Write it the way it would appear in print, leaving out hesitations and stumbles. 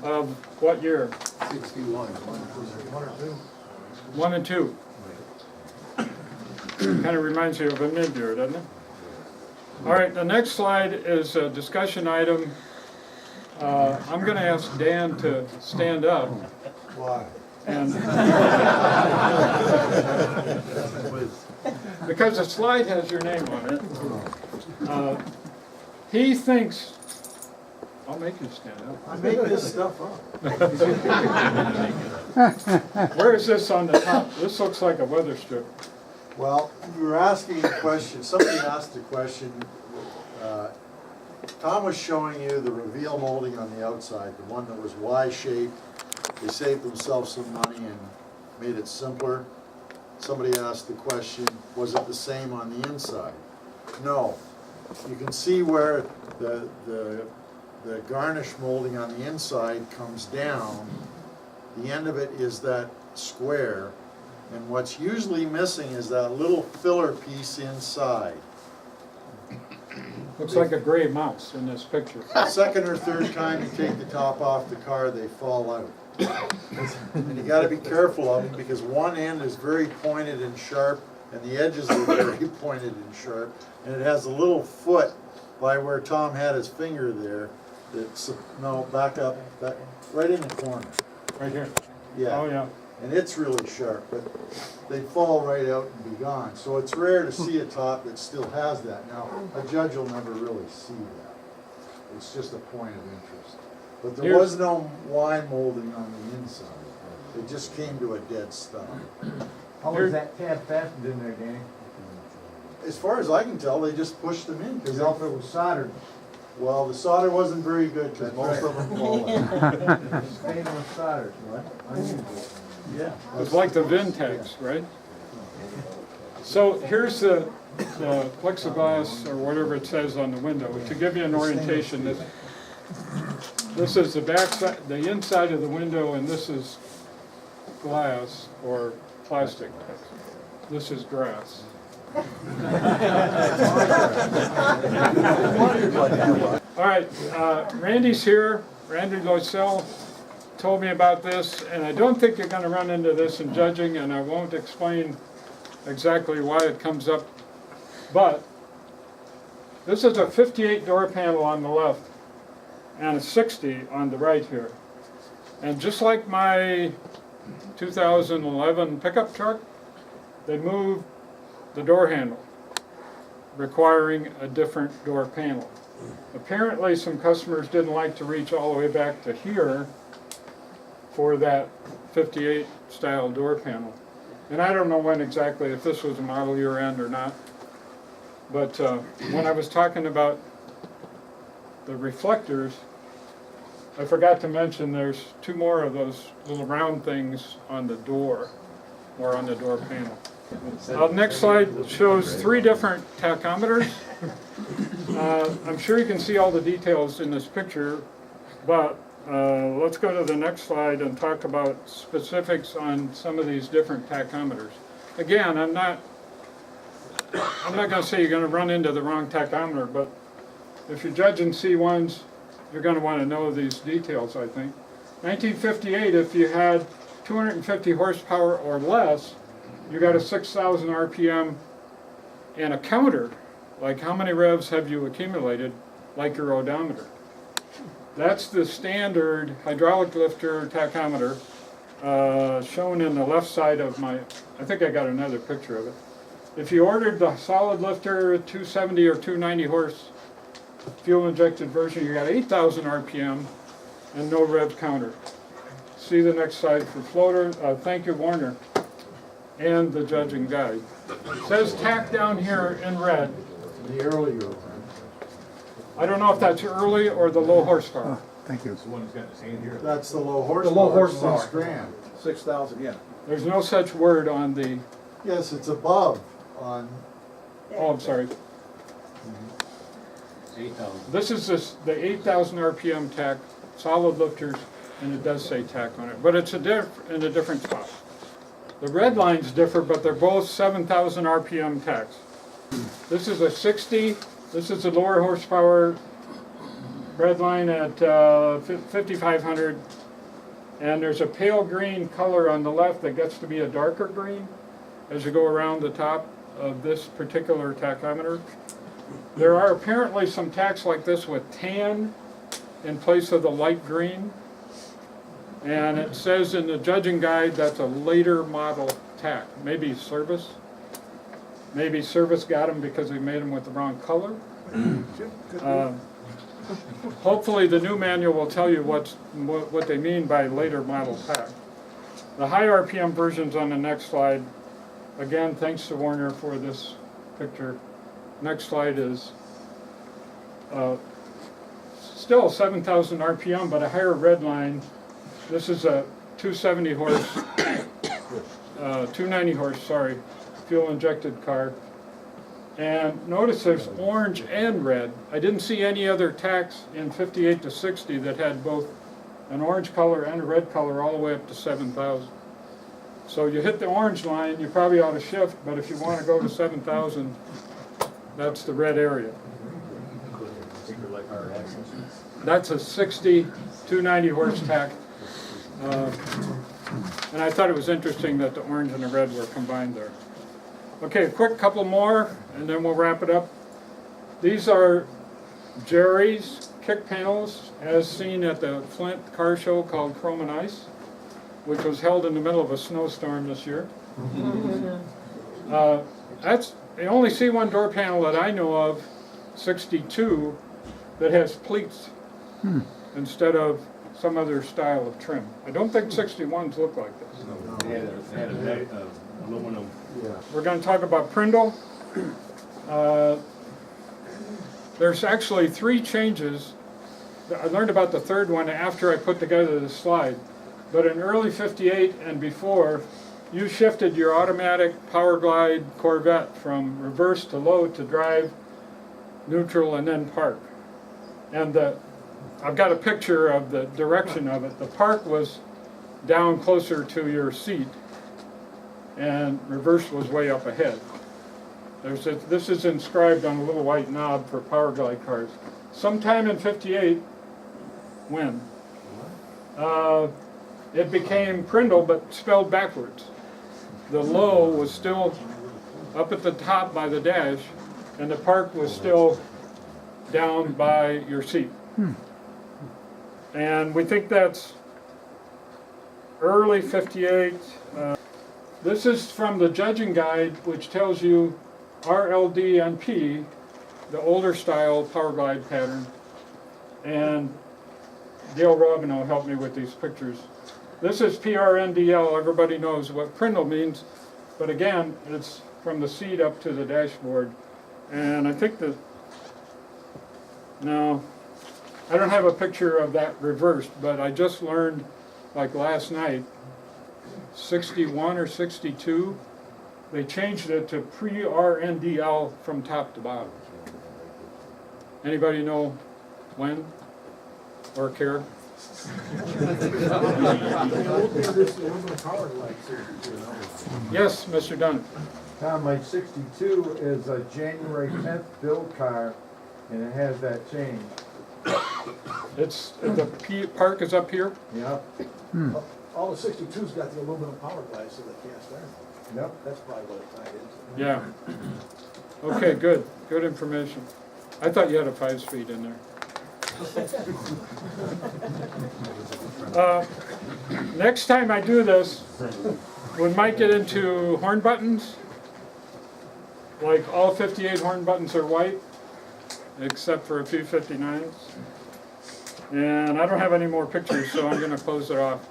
of what year? 61. 1 and 2. Kind of reminds you of a mid-year, doesn't it? All right, the next slide is a discussion item. I'm going to ask Dan to stand up. Why? And because the slide has your name on it. He thinks, I'll make you stand up. I make this stuff up. Where is this on the top? This looks like a weather strip. Well, you were asking a question, somebody asked a question. Tom was showing you the reveal molding on the outside, the one that was Y-shaped. They saved themselves some money and made it simpler. Somebody asked the question, was it the same on the inside? No. You can see where the garnish molding on the inside comes down. The end of it is that square. And what's usually missing is that little filler piece inside. Looks like a gray mouse in this picture. Second or third time you take the top off the car, they fall out. And you gotta be careful of them because one end is very pointed and sharp and the edges are very pointed and sharp. And it has a little foot by where Tom had his finger there that's, no, back up, right in the corner. Right here. Yeah. Oh, yeah. And it's really sharp, but they fall right out and be gone. So it's rare to see a top that still has that. Now, a judge will never really see that. It's just a point of interest. But there was no Y molding on the inside. It just came to a dead stop. How was that tab fastened in there, Danny? As far as I can tell, they just pushed them in. Because if it was soldered, Well, the solder wasn't very good because most of them fall out. stainless soldered, what? Unusual. Yeah. It's like the Vintex, right? So here's the plexiglass or whatever it says on the window. To give you an orientation, this is the back side, the inside of the window, and this is glass or plastic. This is grass. All right, Randy's here. Randy Loisel told me about this, and I don't think you're going to run into this in judging, and I won't explain exactly why it comes up. But this is a 58 door panel on the left and a 60 on the right here. And just like my 2011 pickup truck, they moved the door handle, requiring a different door panel. Apparently some customers didn't like to reach all the way back to here for that 58 style door panel. And I don't know when exactly, if this was a model year end or not. But when I was talking about the reflectors, I forgot to mention there's two more of those little round things on the door, or on the door panel. Next slide shows three different tachometers. I'm sure you can see all the details in this picture, but let's go to the next slide and talk about specifics on some of these different tachometers. Again, I'm not going to say you're going to run into the wrong tachometer, but if you're judging C1s, you're going to want to know these details, I think. 1958, if you had 250 horsepower or less, you got a 6,000 RPM and a counter, like how many revs have you accumulated, like your odometer. That's the standard hydraulic lifter tachometer shown in the left side of my, I think I got another picture of it. If you ordered the solid lifter 270 or 290 horse fuel injected version, you got 8,000 RPM and no rev counter. See the next slide for floater. Thank you, Warner. And the judging guide. It says tack down here in red. The earlier one. I don't know if that's early or the low horsepower. Thank you. That's the one that's got his hand here. That's the low horsepower. The low horsepower. 6 grand. 6,000, yeah. There's no such word on the, Yes, it's above on. oh, I'm sorry. 8,000. This is the 8,000 RPM tack, solid lifters, and it does say tack on it, but it's in a different spot. The red lines differ, but they're both 7,000 RPM tacks. This is a 60, this is a lower horsepower red line at 5,500. And there's a pale green color on the left that gets to be a darker green as you go around the top of this particular tachometer. There are apparently some tachs like this with tan in place of the light green. And it says in the judging guide that's a later model tach, maybe Service. Maybe Service got them because they made them with the wrong color. Hopefully the new manual will tell you what they mean by later model tach. The high RPM version's on the next slide. Again, thanks to Warner for this picture. Next slide is still 7,000 RPM, but a higher red line. This is a 270 horse, 290 horse, sorry, fuel injected car. And notice there's orange and red. I didn't see any other tachs in 58 to 60 that had both an orange color and a red color all the way up to 7,000. So you hit the orange line, you probably ought to shift, but if you want to go to 7,000, that's the red area. That's a 60, 290 horse tach. And I thought it was interesting that the orange and the red were combined there. Okay, a quick couple more, and then we'll wrap it up. These are Jerry's kick panels, as seen at the Flint car show called Chrome and Ice, which was held in the middle of a snowstorm this year. That's the only C1 door panel that I know of, 62, that has pleats instead of some other style of trim. I don't think 61s look like this. They had a aluminum. Yeah. We're going to talk about Prindle. There's actually 3 changes. I learned about the third one after I put together this slide. But in early 58 and before, you shifted your automatic Power Glide Corvette from reverse to low to drive, neutral, and then park. And I've got a picture of the direction of it. The park was down closer to your seat, and reverse was way up ahead. This is inscribed on a little white knob for Power Glide cars. Sometime in 58, when? It became Prindle, but spelled backwards. The low was still up at the top by the dash, and the park was still down by your seat. And we think that's early 58. This is from the judging guide, which tells you RLD and P, the older style Power Glide pattern. And Gail Robino helped me with these pictures. This is PRNDL. Everybody knows what Prindle means, but again, it's from the seat up to the dashboard. And I think no, I don't have a picture of that reversed, but I just learned, like last night, 61 or 62, they changed it to pre-RNDL from top to bottom. Anybody know when or care? Yes, Mr. Dunn. Tom, my 62 is a January 10th build car, and it has that change. It's the park is up here. Yep. All the 62's got the aluminum power glides, so they can't start. Yep. That's probably what it tied into. Yeah. Okay, good. Good information. I thought you had a 5-speed in there. Next time I do this, we might get into horn buttons. Like all 58 horn buttons are white, except for a few 59s. And I don't have any more pictures, so I'm going to close it off.